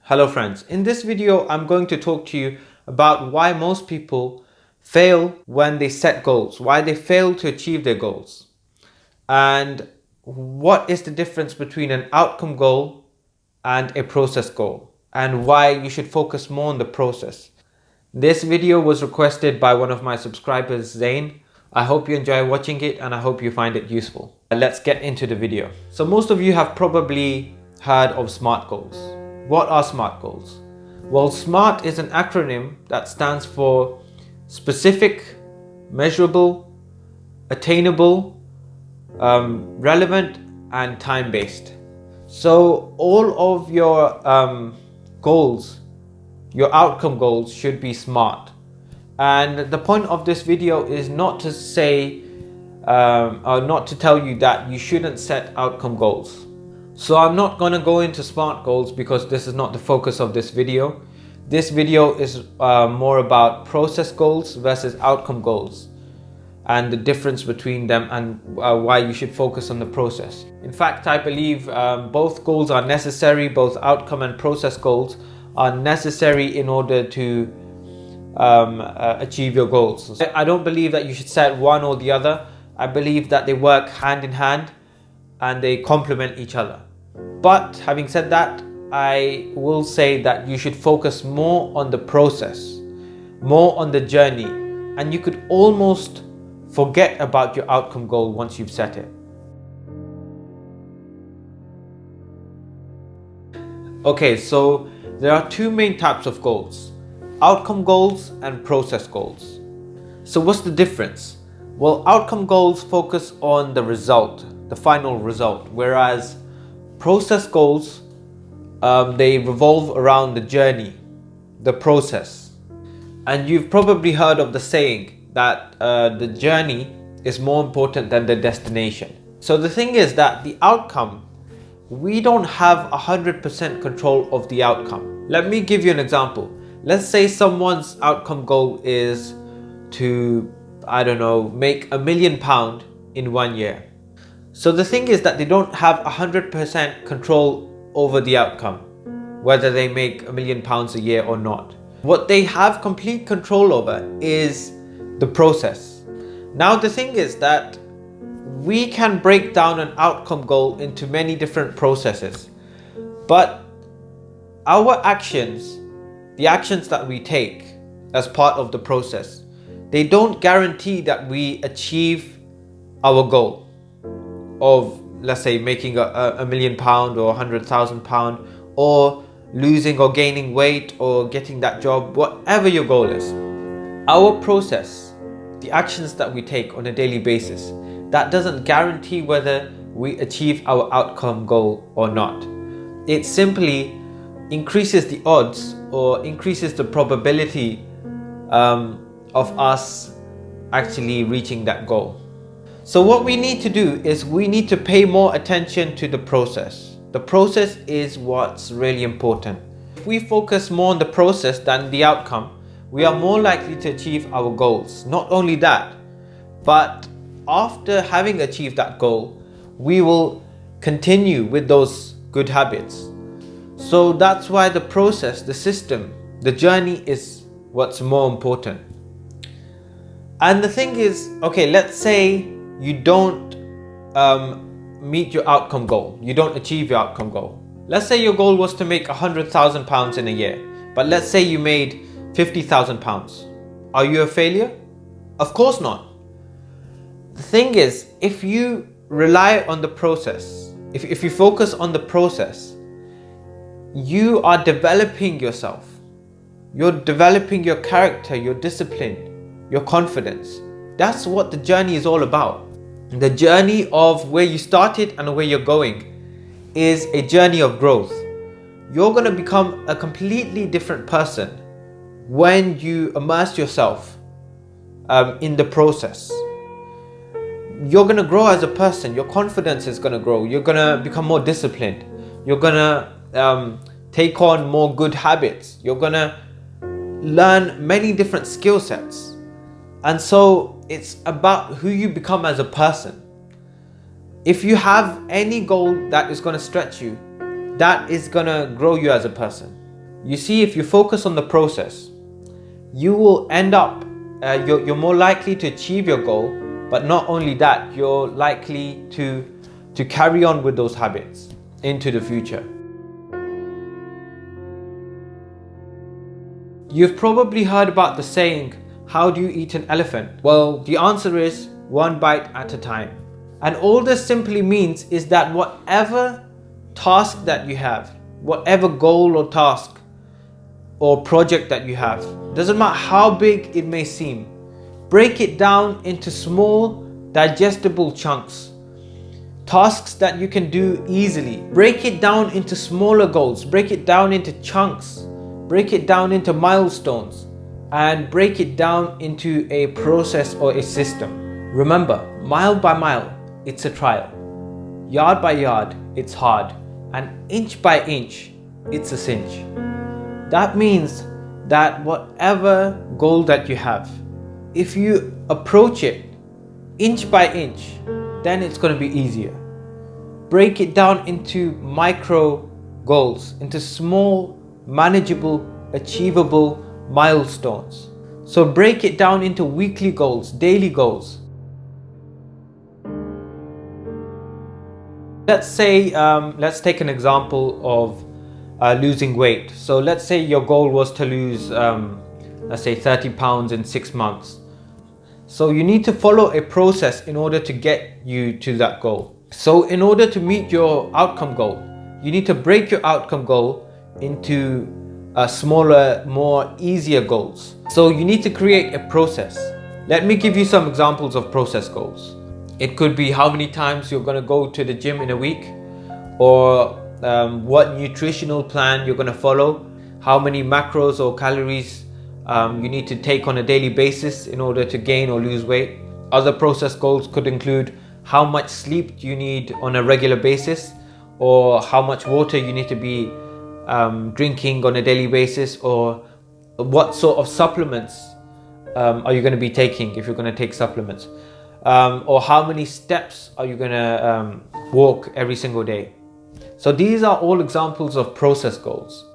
Hello friends, in this video I'm going to talk to you about why most people fail when they set goals, why they fail to achieve their goals, and what is the difference between an outcome goal and a process goal, and why you should focus more on the process. This video was requested by one of my subscribers, Zain. I hope you enjoy watching it and I hope you find it useful. Let's get into the video. So most of you have probably heard of SMART goals. What are SMART goals? Well, SMART is an acronym that stands for specific, measurable, attainable, relevant, and time-based. So all of your goals, your outcome goals, should be SMART. And the point of this video is not to say or not to tell you that you shouldn't set outcome goals. So I'm not going to go into SMART goals because this is not the focus of this video. This video is more about process goals versus outcome goals and the difference between them, and why you should focus on the process. In fact, I believe both goals are necessary. Both outcome and process goals are necessary in order to achieve your goals. I don't believe that you should set one or the other. I believe that they work hand in hand and they complement each other. But having said that, I will say that you should focus more on the process, more on the journey, and you could almost forget about your outcome goal once you've set it. Okay, so there are two main types of goals: outcome goals and process goals. So what's the difference? Well, outcome goals focus on the result, the final result, whereas process goals, they revolve around the journey, the process. And you've probably heard of the saying that the journey is more important than the destination. So the thing is that the outcome, we don't have 100% control of the outcome. Let me give you an example. Let's say someone's outcome goal is to, I don't know, make £1 million in 1 year. So the thing is that they don't have 100% control over the outcome, whether they make £1 million a year or not. What they have complete control over is the process. Now the thing is that we can break down an outcome goal into many different processes, but our actions, the actions that we take as part of the process, they don't guarantee that we achieve our goal of, let's say, making £1 million or £100,000, or losing or gaining weight or getting that job, whatever your goal is. Our process, the actions that we take on a daily basis, that doesn't guarantee whether we achieve our outcome goal or not. It simply increases the odds or increases the probability of us actually reaching that goal. So what we need to do is we need to pay more attention to the process. The process is what's really important. If we focus more on the process than the outcome, we are more likely to achieve our goals. Not only that, but after having achieved that goal, we will continue with those good habits. So that's why the process, the system, the journey is what's more important. And the thing is, okay, let's say you don't meet your outcome goal. You don't achieve your outcome goal. Let's say your goal was to make £100,000 in a year, but let's say you made £50,000. Are you a failure? Of course not. The thing is, if you rely on the process, if you focus on the process, you are developing yourself. You're developing your character, your discipline, your confidence. That's what the journey is all about. The journey of where you started and where you're going is a journey of growth. You're going to become a completely different person when you immerse yourself in the process. You're going to grow as a person. Your confidence is going to grow. You're going to become more disciplined. You're going to take on more good habits. You're going to learn many different skill sets. And so it's about who you become as a person. If you have any goal that is going to stretch you, that is going to grow you as a person. You see, if you focus on the process, you will end up, you're more likely to achieve your goal, but not only that, you're likely to carry on with those habits into the future. You've probably heard about the saying, how do you eat an elephant? Well, the answer is one bite at a time. And all this simply means is that whatever task that you have, whatever goal or task or project that you have, doesn't matter how big it may seem, break it down into small, digestible chunks. Tasks that you can do easily. Break it down into smaller goals, break it down into chunks, break it down into milestones, and break it down into a process or a system. Remember, mile by mile, it's a trial. Yard by yard, it's hard. And inch by inch, it's a cinch. That means that whatever goal that you have, if you approach it inch by inch, then it's going to be easier. Break it down into micro goals, into small, manageable, achievable milestones. So break it down into weekly goals, daily goals. Let's say, let's take an example of losing weight. So let's say your goal was to lose, let's say 30 pounds in 6 months. So you need to follow a process in order to get you to that goal. So in order to meet your outcome goal, you need to break your outcome goal into smaller, more easier goals. So you need to create a process. Let me give you some examples of process goals. It could be how many times you're going to go to the gym in a week, or what nutritional plan you're going to follow, how many macros or calories you need to take on a daily basis in order to gain or lose weight. Other process goals could include how much sleep you need on a regular basis, or how much water you need to be drinking on a daily basis, or what sort of supplements are you going to be taking if you're going to take supplements, or how many steps are you going to walk every single day. So these are all examples of process goals.